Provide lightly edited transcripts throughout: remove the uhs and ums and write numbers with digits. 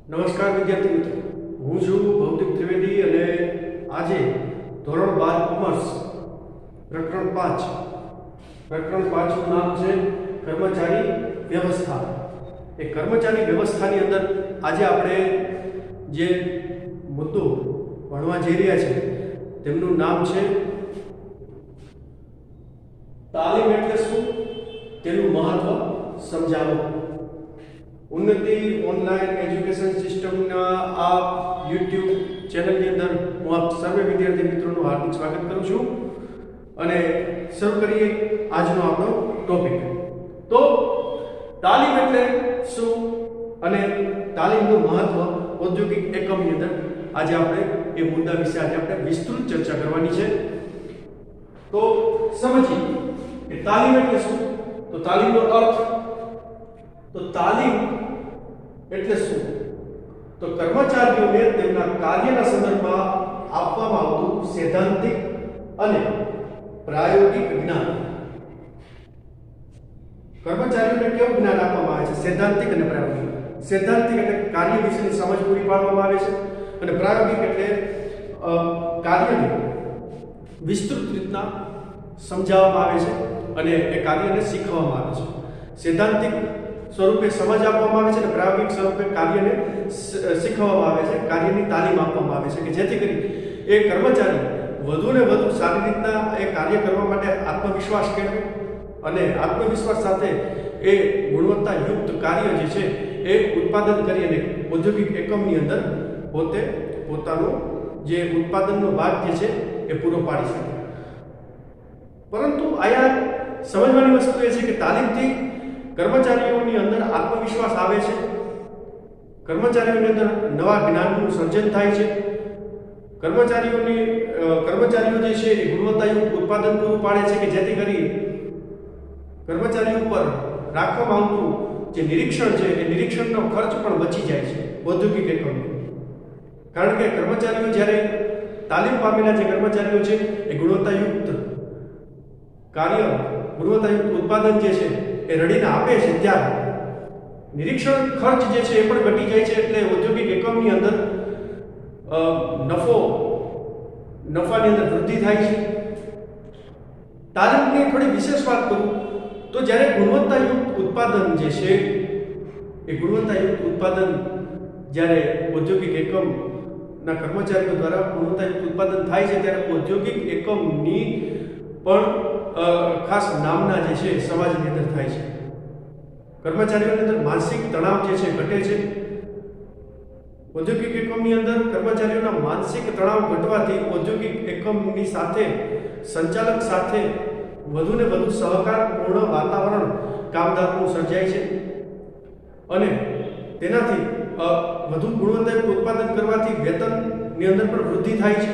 નમસ્કાર વિદ્યાર્થી મિત્રો, હું છું ભૌતિક ત્રિવેદી અને આજે ધોરણ 12 કોમર્સ પ્રકરણ 5 નું નામ છે કર્મચારી વ્યવસ્થા. એ કર્મચારી વ્યવસ્થાની અંદર આજે આપણે જે મુદ્દો ભણવા જઈ રહ્યા છે તેમનું નામ છે તાલીમ એટલે શું, તેનું મહત્વ સમજાવો. ઉન્નતિ ઓનલાઈન એજ્યુકેશન સિસ્ટમના આ યુટ્યુબ ચેનલની અંદર હું આપ સર્વે વિદ્યાર્થી મિત્રોનું હાર્દિક સ્વાગત કરું છું અને શરૂ કરીએ આજનો આપણો ટોપિક. તો તાલીમ એટલે શું અને તાલીમનું મહત્વ ઔદ્યોગિક એકમની અંદર આજે આપણે એ મુદ્દા વિશે આજે આપણે વિસ્તૃત ચર્ચા કરવાની છે. તો સમજીએ કે તાલીમ એટલે શું. તો તાલીમનો અર્થ, તો તાલીમ એટલે શું? તો કર્મચારીઓને તેમના કાર્યના સંદર્ભમાં આપવામાં આવતું સૈદ્ધાંતિક અને પ્રાયોગિક જ્ઞાન. કર્મચારીઓને કેવું જ્ઞાન આપવામાં આવે છે? સૈદ્ધાંતિક અને પ્રાયોગિક. સૈદ્ધાંતિક એટલે કાર્ય વિશેની સમજ પૂરી પાડવામાં આવે છે અને પ્રાયોગિક એટલે કાર્યને વિસ્તૃત રીતના સમજાવવામાં આવે છે અને એ કાર્યને શીખવવામાં આવે છે. સૈદ્ધાંતિક સ્વરૂપે સમજ આપવામાં આવે છે અને પ્રાયોગિક સ્વરૂપે કાર્યને શીખવવામાં આવે છે, કાર્યની તાલીમ આપવામાં આવે છે કે જેથી કરી એ કર્મચારી વધુ ને વધુ સારી રીતના એ કાર્ય કરવા માટે આત્મવિશ્વાસ કેળવે અને આત્મવિશ્વાસ સાથે એ ગુણવત્તાયુક્ત કાર્ય જે છે એ ઉત્પાદન કરી અને ઔદ્યોગિક એકમની અંદર પોતે પોતાનો જે ઉત્પાદનનો ભાગ જે છે એ પૂરો પાડી શકે. પરંતુ અહીંયા સમજવાની વસ્તુ એ છે કે તાલીમથી કર્મચારીઓની અંદર આત્મવિશ્વાસ આવે છે, કર્મચારીઓની અંદર નવા જ્ઞાનનું સર્જન થાય છે, કર્મચારીઓ જે છે એ ગુણવત્તાયુક્ત ઉત્પાદન પૂરું પાડે છે કે જેથી કરી કર્મચારીઓ પર રાખવામાં આવતું જે નિરીક્ષણ છે એ નિરીક્ષણનો ખર્ચ પણ બચી જાય છે ઔદ્યોગિક એકમમાં. કારણ કે કર્મચારીઓ જ્યારે તાલીમ પામેલા જે કર્મચારીઓ છે એ ગુણવત્તાયુક્ત કાર્ય, ગુણવત્તાયુક્ત ઉત્પાદન જે છે એ રડીને આપે છે ત્યારે નિરીક્ષણ ખર્ચ જે છે એ પણ ઘટી જાય છે. એટલે ઔદ્યોગિક એકમની અંદર નફાની અંદર વૃદ્ધિ થાય છે. તાલીમની થોડી વિશેષ વાત કરું તો જ્યારે ગુણવત્તાયુક્ત ઉત્પાદન જે છે એ ગુણવત્તાયુક્ત ઉત્પાદન જ્યારે ઔદ્યોગિક એકમના કર્મચારીઓ દ્વારા ગુણવત્તાયુક્ત ઉત્પાદન થાય છે ત્યારે ઔદ્યોગિક એકમની પણ ખાસ નામના જે છે સમાજની અંદર થાય છે. કર્મચારીઓની અંદર માનસિક તણાવ જે છે ઘટે છે. ઔદ્યોગિક એકમની અંદર કર્મચારીઓના માનસિક તણાવ ઘટવાથી ઔદ્યોગિક એકમની સાથે સંચાલક સાથે વધુ ને વધુ સહકારપૂર્ણ વાતાવરણ કામદારનું સર્જાય છે અને તેનાથી વધુ ગુણવત્તાયુક્ત ઉત્પાદન કરવાથી વેતનની અંદર પણ વૃદ્ધિ થાય છે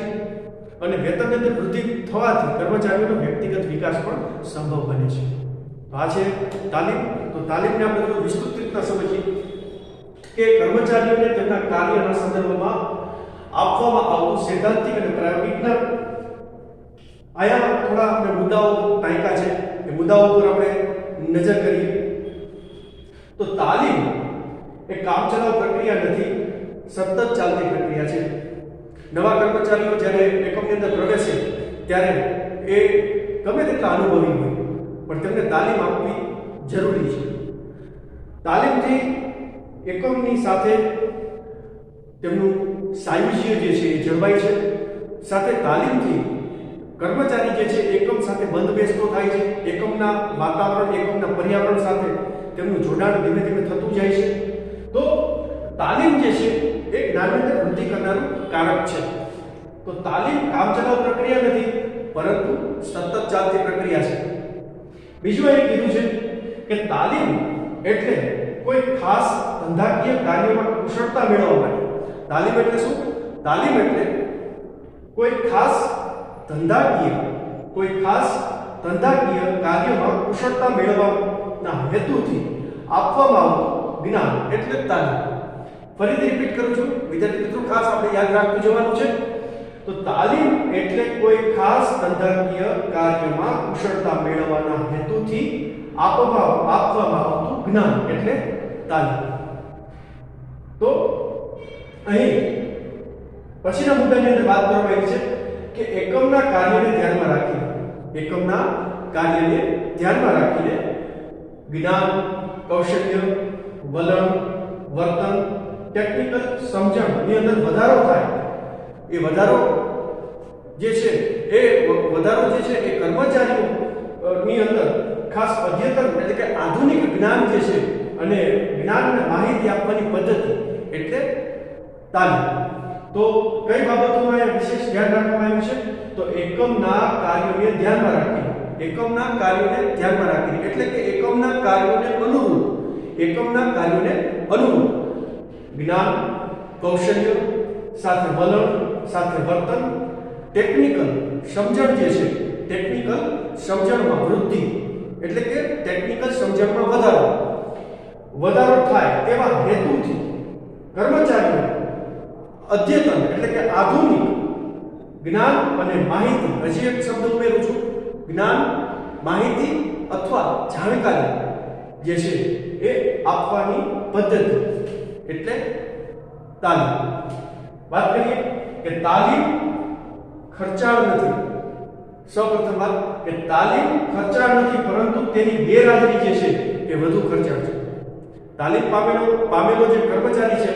અને વેતનની અંદર વૃદ્ધિ થવાથી કર્મચારીઓનો વ્યક્તિગત વિકાસ પણ સંભવ બને છે. આ છે તાલીમ. તો તાલીમને આપણે થોડું વિસ્તૃત રીતના સમજીએ કે કર્મચારીઓને તેમના કાર્યના સંદર્ભમાં આપવામાં આવતું સૈદ્ધાંતિક અને પ્રાયોગિક જ્ઞાન. આયા થોડા આપણે મુદ્દાઓ ટાંક્યા છે, એ મુદ્દાઓ પર આપણે નજર કરીએ. તો તાલીમ એ કામચલાઉ પ્રક્રિયા નથી, સતત ચાલતી પ્રક્રિયા છે. નવા કર્મચારીઓ જ્યારે એકમની અંદર પ્રવેશે ત્યારે એ ગમે તેટલા અનુભવી હોય પણ તેમને તાલીમ આપવી જરૂરી છે. તાલીમથી એકમની સાથે તેમનું સાયુજ્ય જે છે એ જળવાય છે. સાથે તાલીમથી કર્મચારી જે છે એકમ સાથે બંધબેસતો થાય છે. એકમના વાતાવરણ, એકમના પર્યાવરણ સાથે તેમનું જોડાણ ધીમે ધીમે થતું જાય છે. તો તાલીમ જે છે એ જ્ઞાનની વૃદ્ધિ કરનારું કારક છે. તો તાલીમ કામચલાઉ પ્રક્રિયા નથી પરંતુ સતત ચાલતી પ્રક્રિયા છે. બીજું એ કીધું છે કે તાલીમ એટલે કોઈ ખાસ ધંધાકીય કાર્યમાં કુશળતા મેળવવા માટે. તાલીમ એટલે શું? તાલીમ એટલે કોઈ ખાસ ધંધાકીય કાર્યમાં કુશળતા મેળવવાના હેતુથી આપવામાં આવતું જ્ઞાન એટલે તાલીમ. ફરીથી રિપીટ કરું છું વિદ્યાર્થી મિત્રો, ખાસ આપણે યાદ રાખતું જવાનું છે. તો તાલીમ એટલે કોઈ ખાસ ધંધાકીય કાર્યમાં કુશળતા મેળવવાના હેતુથી આપવામાં આવતું જ્ઞાન એટલે તાલીમ. તો અહીં પછીના મુદ્દાની અંદર વાત કરવામાં આવી છે કે એકમના કાર્યને ધ્યાનમાં રાખીને જ્ઞાન, કૌશલ્ય, વલણ, વર્તન, ટેકનિકલ સમજણની અંદર વધારો થાય. એ વધારો જે છે એ કર્મચારીઓની અંદર ખાસ અદ્યતન એટલે કે આધુનિક જ્ઞાન જે છે અને જ્ઞાનને માહિતી આપવાની પદ્ધતિ એટલે તાલીમ. તો કઈ બાબતોમાં વિશેષ ધ્યાન રાખવામાં આવ્યું છે? તો એકમના કાર્યોને ધ્યાનમાં રાખીને એટલે કે એકમના કાર્યોને અનુરૂપ જ્ઞાન, કૌશલ્ય સાથે વલણ સાથે વર્તન, ટેકનિકલ સમજણ જે છે ટેકનિકલ સમજણમાં વૃદ્ધિ એટલે કે ટેકનિકલ સમજણમાં વધારો થાય તેવા હેતુથી કર્મચારીઓ અદ્યતન એટલે કે આધુનિક જ્ઞાન અને માહિતી, હજી એક શબ્દ ઉમેરું છું, જ્ઞાન, માહિતી અથવા જાણકારી જે છે એ આપવાની પદ્ધતિ એટલે તાલીમ. વાત કરીએ કે તાલીમ ખર્ચાળ નથી. સૌપ્રથમ વાત કે તાલીમ ખર્ચાળ નથી, પરંતુ તેની ગેરહાજરી જે છે એ વધુ ખર્ચાળ છે. તાલીમ પામેલો જે કર્મચારી છે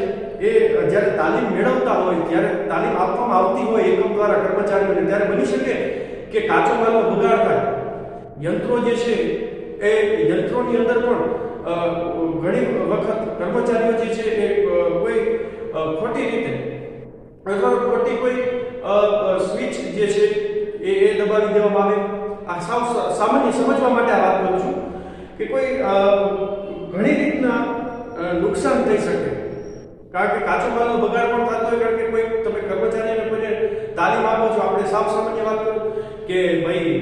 એ જ્યારે તાલીમ મેળવતા હોય, ત્યારે તાલીમ આપવામાં આવતી હોય એકમ દ્વારા કર્મચારીઓને, ત્યારે બની શકે કે કાચો માલનો બગાડ થાય. યંત્રો જે છે એ યંત્રોની અંદર પણ ઘણી વખત કર્મચારીઓ જે છે એ કોઈ ખોટી રીતે અથવા ખોટી કોઈ સ્વિચ જે છે એ દબાવી દેવામાં આવે. આ સામાન્ય સમજવા માટે આ વાત કરું છું કે કોઈ ઘણી રીતના નુકસાન થઈ શકે. કારણ કે કાચો માલનો બગાડ પણ થતો હોય, કારણ કે કોઈ તમે કર્મચારીને કોઈને તાલીમ આપો છો. આપણે સામાન્ય વાત કરું કે ભાઈ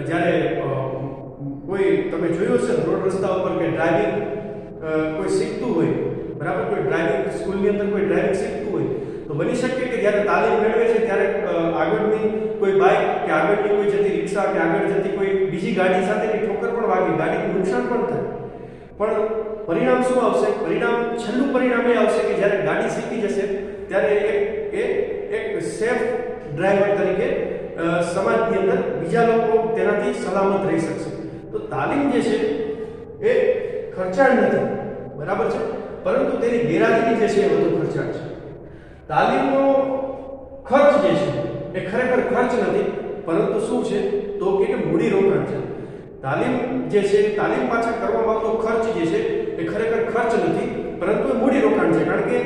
જ્યારે કોઈ તમે જોયું હશે રોડ રસ્તા ઉપર કે ડ્રાઇવિંગ કોઈ શીખતું હોય, બરાબર, કોઈ ડ્રાઇવિંગ સ્કૂલની અંદર કોઈ ડ્રાઇવિંગ શીખતું હોય, તો બની શકે કે જ્યારે તાલીમ મેળવે છે ત્યારે આગળની કોઈ બાઇક કે આગળની કોઈ જતી રિક્ષા કે આગળ જતી કોઈ બીજી ગાડી સાથેની ઠોકર પણ વાગે, ગાડીનું નુકસાન પણ થાય. પણ પરિણામ શું આવશે? છેલ્લું પરિણામ એ આવશે કે જ્યારે ગાડી શીખી જશે ત્યારે એક સેફ ડ્રાઈવર તરીકે સમાજની અંદર બીજા લોકો તેનાથી સલામત રહી શકશે. તો તાલીમ જે છે એ ખર્ચાળ નથી, બરાબર છે, પરંતુ તેની ગેરહાજરી જે છે એ વધુ ખર્ચાળ છે. તાલીમનો ખર્ચ જે છે એ ખરેખર ખર્ચ નથી, પરંતુ શું છે તો કે મૂડી રોકાણ છે. તાલીમ જે છે, તાલીમ પાછળ કરવામાં આવતો ખર્ચ જે છે એ ખરેખર ખર્ચ નથી, પરંતુ એ મૂડી રોકાણ છે. કારણ કે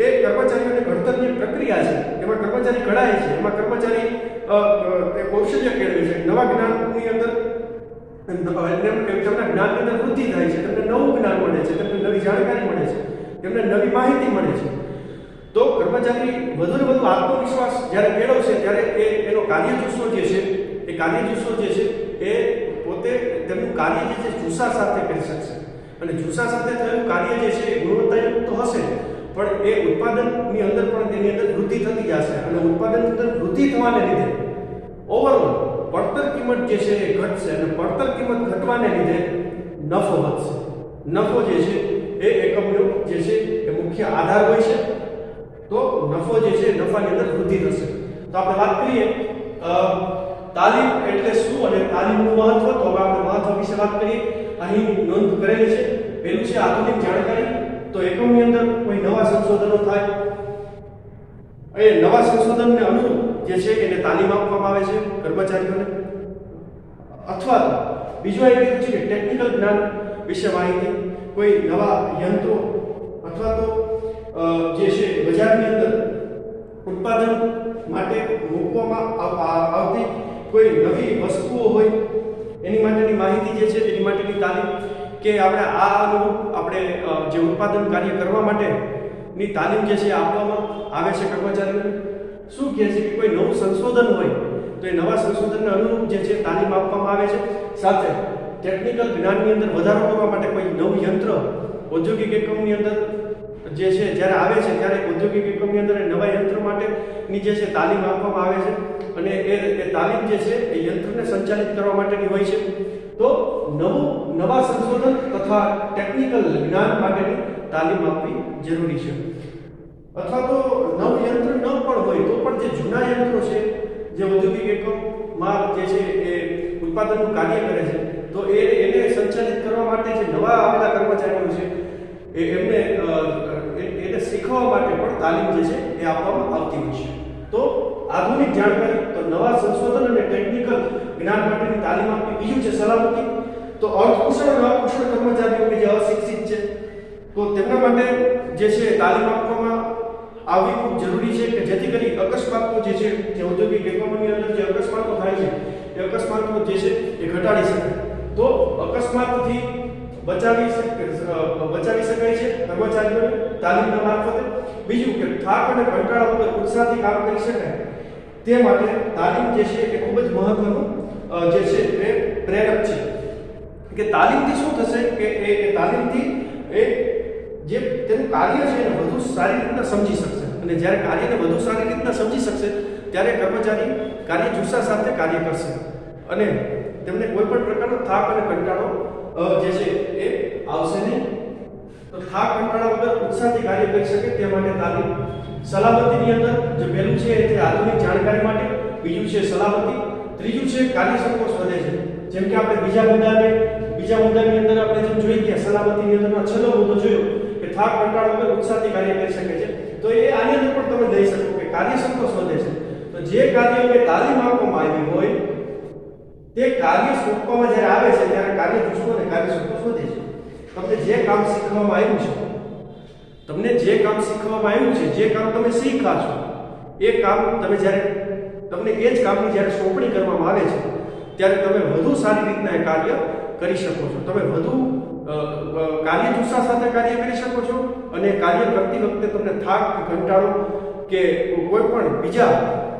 એ કર્મચારીઓની ઘડતરની પ્રક્રિયા છે, એમાં કર્મચારી ઘડાય છે, એમાં કર્મચારી કૌશલ્ય કેળવે છે, નવા જ્ઞાનની અંદર તેમના જ્ઞાનની અંદર વૃદ્ધિ થાય છે, તેમને નવું જ્ઞાન મળે છે, તેમને નવી જાણકારી મળે છે, તેમને નવી માહિતી મળે છે. તો કર્મચારી વધુને વધુ આત્મવિશ્વાસ જ્યારે કેળવશે ત્યારે એનો કાર્યજુસ્સો જે છે એ પોતે તેમનું કાર્ય જે છે જુસ્સા સાથે કરી શકશે. અને જુસ્સા સાથે થયેલું કાર્ય જે છે એ ગુણવત્તાયુક્ત તો હશે, પણ એ ઉત્પાદનની અંદર પણ તેની અંદર વૃદ્ધિ થતી જશે. અને ઉત્પાદનની અંદર વૃદ્ધિ થવાને લીધે ઓવરઓલ પડતર કિંમત જે છે એ ઘટશે, અને પડતર કિંમત ઘટવાને લીધે નફો વધશે. નફો જે છે એ એકમનો જે છે એ મુખ્ય આધાર હોય છે. તો નફો જે છે નફાની અંદર વૃદ્ધિ થશે. તો આપણે વાત કરીએ તાલીમ એટલે શું અને તાલીમનું મહત્વ. તો હવે આપણે મહત્વ વિશે વાત કરીએ. અહીં નોંધ કરેલી છે. પહેલું છે આધુનિક જાણકારી. તો એકમની અંદર કોઈ નવા સંશોધનો થાય, એ નવા સંશોધનને અનુરૂપ જે છે એને તાલીમ આપવામાં આવે છે કર્મચારીઓને. અથવા તો બીજું એ કીધું છે કે ટેકનિકલ જ્ઞાન વિશે માહિતી, કોઈ નવા યંત્રો અથવા તો જે છે બજારની અંદર ઉત્પાદન માટે મૂકવામાં આવતી કોઈ નવી વસ્તુઓ હોય એની માટેની માહિતી જે છે એની માટેની તાલીમ, કે આપણે આ અનુરૂપ આપણે જે ઉત્પાદન કાર્ય કરવા માટેની તાલીમ જે છે આપવામાં આવે છે કર્મચારીઓને. શું કહે છે કે કોઈ નવું સંશોધન હોય તો એ નવા સંશોધનને અનુરૂપ જે છે તાલીમ આપવામાં આવે છે. સાથે ટેકનિકલ જ્ઞાનની અંદર વધારો કરવા માટે કોઈ નવું યંત્ર ઔદ્યોગિક એકમની અંદર જે છે જ્યારે આવે છે ત્યારે ઔદ્યોગિક એકમની અંદર નવા યંત્ર માટેની જે છે તાલીમ આપવામાં આવે છે. અને એ તાલીમ જે છે એ યંત્રને સંચાલિત કરવા માટેની હોય છે. તો નવા સંશોધન તથા ટેકનિકલ જ્ઞાન માટેની તાલીમ આપવી જરૂરી છે. અથવા તો નવું યંત્ર ન પણ હોય તો પણ જે જૂના યંત્રો છે જે ઔદ્યોગિક એકમમાં જે છે એ ઉત્પાદનનું કાર્ય કરે છે તો એને સંચાલિત કરવા માટે જે નવા આવેલા કર્મચારીઓ છે એને શીખવા માટે પણ તાલીમ જે છે એ આપવામાં આવતી હોય છે. તો આધુનિક જાણકારી, તો નવા સંશોધન અને ટેકનિકલ જ્ઞાન માટેની તાલીમ આપવી. બીજું છે સલામતી. તો અર્ધકુશળ અને અકુશળ કર્મચારીઓ કે જે અશિક્ષિત છે તો તેમના માટે જે છે તાલીમ આપવામાં આવવી ખૂબ જરૂરી છે કે જેથી કરી અકસ્માતો જે છે જે ઔદ્યોગિક એકમોની અંદર જે અકસ્માતો થાય છે એ અકસ્માતો જે છે એ ઘટાડી શકાય. તો અકસ્માતથી બચાવી શકાય છે કર્મચારીઓને તાલીમના મારફતે. બીજું કે થાક અને કંટાળા વગર ઉત્સાહથી કામ કરી શકાય તે માટે તાલીમ જે છે એ ખૂબ જ મહત્વનું જે છે એ પ્રેરક છે. કે તાલીમથી શું થશે કે એ તાલીમથી એ જે તેનું કાર્ય છે એને વધુ સારી રીતના સમજી શકશે અને જ્યારે કાર્યને વધુ સારી રીતના સમજી શકશે ત્યારે કર્મચારી કાર્ય જુસ્સા સાથે કાર્ય કરશે અને તેમને કોઈ પણ પ્રકારનો થાક અને કંટાળો જે છે એ આવશે નહીં. તો થાક કંટાળા વગર ઉત્સાહથી કાર્ય કરી શકે તે માટે તાલીમ. સલામતીની અંદર જે પહેલું છે તે આધુનિક જાણકારી માટે, બીજું છે સલામતી, ત્રીજું છે કાર્ય સંતોષ વધે છે. જેમ કે આપણે બીજા મુદ્દાની અંદર આપણે જેમ જોઈ ગયા સલામતીની અંદરનો છેલ્લો મુદ્દો જોયો કે થાક કંટાળા વગર ઉત્સાહથી કાર્ય કરી શકે છે. તો એ આની અંદર પણ તમે લઈ શકો કે કાર્ય સંતોષ વધે છે. તો જે કાર્યોને તાલીમ આપવામાં આવી હોય તે કાર્ય સોંપવામાં જ્યારે આવે છે ત્યારે કાર્ય જુસ્સો અને કાર્ય સંતોષ વધે છે. તમને જે કામ શીખવવામાં આવ્યું છે, જે કામ તમે શીખ્યા છો એ કામ તમે જ્યારે તમને એ જ કામની જ્યારે સોંપણી કરવામાં આવે છે ત્યારે તમે વધુ સારી રીતના એ કાર્ય કરી શકો છો. તમે વધુ કાર્ય જુસ્સા સાથે કાર્ય કરી શકો છો અને કાર્ય કરતી વખતે તમને થાક, કંટાળો કે કોઈ પણ બીજા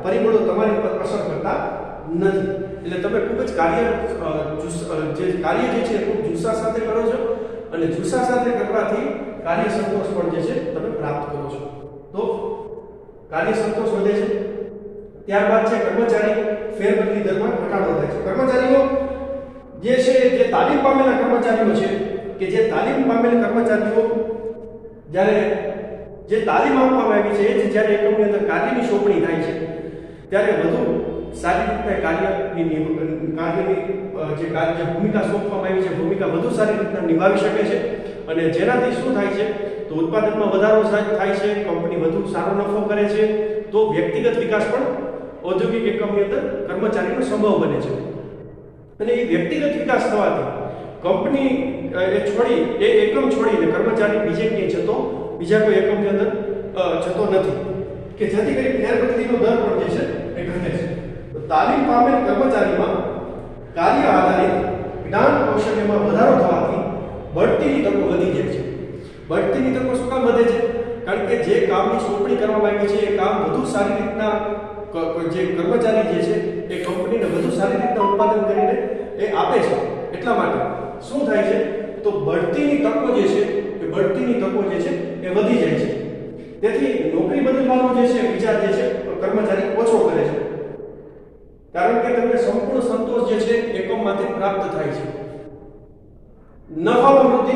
પરિબળો તમારી પર અસર કરતા નથી. એટલે તમે ખૂબ જ કાર્ય જે છે ખૂબ જુસ્સા સાથે કરો છો અને જુસ્સા સાથે કરવાથી કાર્ય સંતોષ પણ જે છે તમે પ્રાપ્ત કરો છો. તો કાર્ય સંતોષ વધે છે. ત્યારબાદ છે કર્મચારી ફેરબદલી દરમાં ઘટાડો થાય છે. કર્મચારીઓ જે છે જે તાલીમ પામેલા કર્મચારીઓ છે કે જે તાલીમ પામેલા કર્મચારીઓ જ્યારે જે તાલીમ આપવામાં આવી છે એ જ જ્યારે એકમની અંદર કાર્યની સોંપણી થાય છે ત્યારે વધુ સારી રીતના કાર્યની જે ભૂમિકા સોંપવામાં આવી છે ભૂમિકા વધુ સારી રીતના નિભાવી શકે છે અને જેનાથી શું થાય છે તો ઉત્પાદનમાં વધારો થાય છે, કંપની વધુ સારો નફો કરે છે. તો વ્યક્તિગત વિકાસ પણ ઔદ્યોગિક એકમની અંદર કર્મચારીનો સંભવ બને છે અને એ વ્યક્તિગત વિકાસ થવાથી કંપની એકમ છોડીને કર્મચારી બીજા કોઈ એકમની અંદર જતો નથી કે જેથી કરી ફેરબદલીનો દર પણ જે છે એ ઘટે છે. તો તાલીમ પામેલ કર્મચારીમાં કાર્ય આધારિત જ્ઞાન કૌશલ્યમાં વધારો થવાથી બઢતીની તકો વધી જાય છે. બઢતીની તકો શું કામ વધે છે? કારણ કે જે કામની સોંપણી કરવામાં આવી છે એ કામ વધુ સારી રીતના જે કર્મચારી જે છે એ કંપનીને વધુ સારી રીતના ઉત્પાદન કરીને એ આપે છે. એટલા માટે શું થાય છે તો બઢતીની તકો જે છે એ વધી જાય છે. તેથી નોકરી બદલવાનો જે છે વિચાર જે છે કર્મચારી ઓછો કરે છે કારણ કે તેમને સંપૂર્ણ સંતોષ જે છે એકમમાંથી પ્રાપ્ત થાય છે. નફામાં વૃદ્ધિ.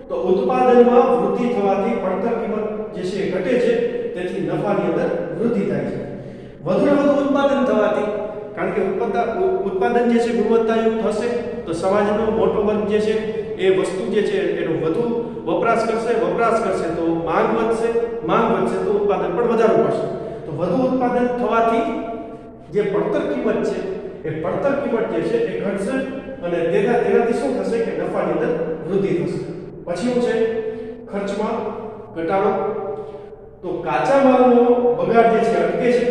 તો ઉત્પાદનમાં વૃદ્ધિ થવાથી પડતર કિંમત જે છે ઘટે છે તેથી નફાની અંદર વૃદ્ધિ થાય છે. વધુ ઉત્પાદન થવાથી કારણ કે ઉત્પાદન જે છે ગુણવત્તાયુક્ત હશે તો સમાજનો મોટો વર્ગ જે છે એ વસ્તુ જે છે એનો વધુ વપરાશ કરશે તો માંગ વધશે તો ઉત્પાદન પણ વધારવું પડશે. તો વધુ ઉત્પાદન થવાથી જે પડતર કિંમત છે એ પડતર કિંમત જે છે એ ઘટશે અને તેનાથી શું થશે કે નફાની અંદર વૃદ્ધિ થશે. પછી શું છે ખર્ચમાં ઘટાડો. તો કાચા માલનો બગાડ જે છે અટકે છે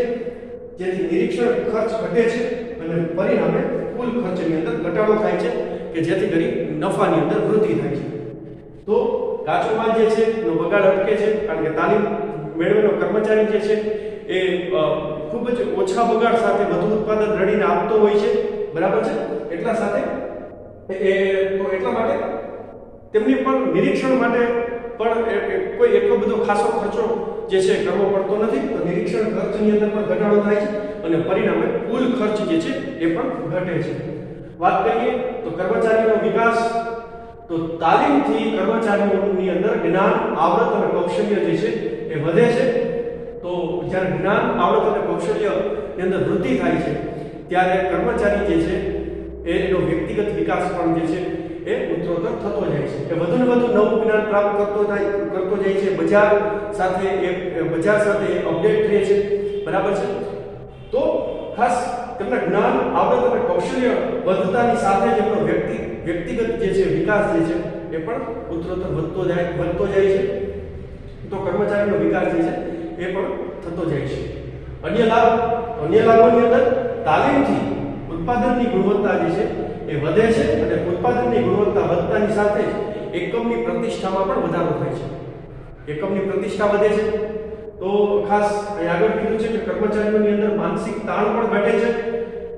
જેથી નિરીક્ષણ ખર્ચ ઘટે છે અને પરિણામે કુલ ખર્ચની અંદર ઘટાડો થાય છે કે જેથી કરી નફાની અંદર વૃદ્ધિ થાય છે. તો કાચો માલ જે છે એનો બગાડ અટકે છે કારણ કે તાલીમ મેળવેલો કર્મચારી જે છે એ ખૂબ જ ઓછા બગાડ સાથે વધુ ઉત્પાદન રડીને આપતો હોય છે. બરાબર છે. એટલા માટે તેમની પણ નિરીક્ષણ માટે પણ કોઈ એટલો બધો ખાસો ખર્ચો જે છે કરવો પડતો નથી. તો નિરીક્ષણ ખર્ચની અંદર પણ ઘટાડો થાય છે અને પરિણામે કુલ ખર્ચ જે છે એ પણ ઘટે છે. વાત કરીએ તો કર્મચારીનો વિકાસ. તો તાલીમથી કર્મચારીઓની અંદર જ્ઞાન, આવડત અને કૌશલ્ય જે છે એ વધે છે. તો જ્યારે જ્ઞાન, આવડત અને કૌશલ્યની અંદર વૃદ્ધિ થાય છે ત્યારે કર્મચારી જે છે એનો વ્યક્તિગત વિકાસ પણ જે છે એ ઉત્તરોત્તર થતો જાય છે. એ વધુને વધુ નવું જ્ઞાન પ્રાપ્ત કરતો જાય છે. બજાર સાથે અપડેટ રહે છે. બરાબર છે. તો ખાસ તેમના જ્ઞાન, આવડત અને કૌશલ્ય વધતાની સાથે જ એમનો વ્યક્તિગત જે છે વિકાસ જે છે એ પણ ઉત્તરોત્તર વધતો જાય છે. તો કર્મચારીનો વિકાસ જે છે એ પણ થતો જાય છે. અન્ય લાભોની અંદર તાલીમથી ઉત્પાદનની ગુણવત્તા જે છે એ વધે છે અને ઉત્પાદનની ગુણવત્તા વધતાની સાથે જ એકમની પ્રતિષ્ઠામાં પણ વધારો થાય છે. એકમની પ્રતિષ્ઠા વધે છે. તો ખાસ અહીં આગળ કીધું છે કે કર્મચારીઓની અંદર માનસિક તાણ પણ ઘટે છે.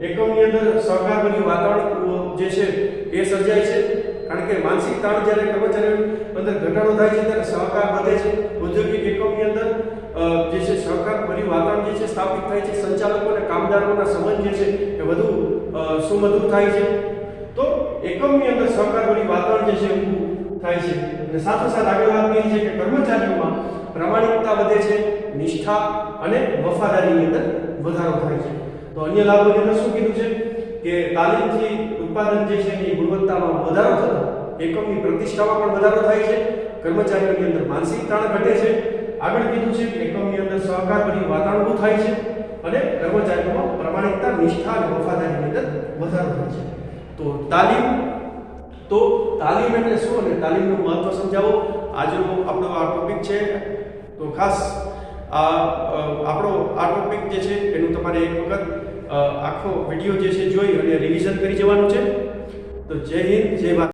એકમની અંદર સહકારભર્યું વાતાવરણ જે છે એ સર્જાય છે. કારણ કે માનસિક તાણ જ્યારે કર્મચારીઓની અંદર ઘટાડો થાય છે ત્યારે સહકાર વધે છે. ઔદ્યોગિક એકમની અંદર જે છે સહકારભર્યું વાતાવરણ જે છે સ્થાપિત થાય છે. સંચાલકો અને કામદારોના સંબંધ જે છે એ વધુ સુમધુર થાય છે. તો એકમની અંદર સહકારભર્યું વાતાવરણ જે છે ઊભું થાય છે. અને સાથોસાથ આગળ વાત કરી છે કે કર્મચારીઓમાં પ્રામાણિકતા વધે છે, નિષ્ઠા અને વફાદારીની અંદર વધારો થાય છે. તો અન્ય લાભોની અંદર શું કીધું છે કે તાલીમથી ઉત્પાદન જે છે એની ગુણવત્તામાં વધારો થતો એકમની પ્રતિષ્ઠામાં પણ વધારો થાય છે. કર્મચારીઓની અંદર માનસિક તાણ ઘટે છે. આગળ કીધું છે કે એકમની અંદર સહકારભર્યું વાતાવરણ ઊભું થાય છે અને કર્મચારીઓમાં પ્રામાણિકતા, નિષ્ઠા અને વફાદારીની અંદર વધારો થાય છે. તો તાલીમ એટલે શું અને તાલીમનું મહત્વ સમજાવો આજનો આપણો આ ટોપિક છે. તો ખાસ આપણો આ ટોપિક જે છે એનું તમારે એક વખત આખો વિડીયો જે છે જોઈ અને રિવિઝન કરી જવાનું છે. તો જય હિન્દ, જય ભારત.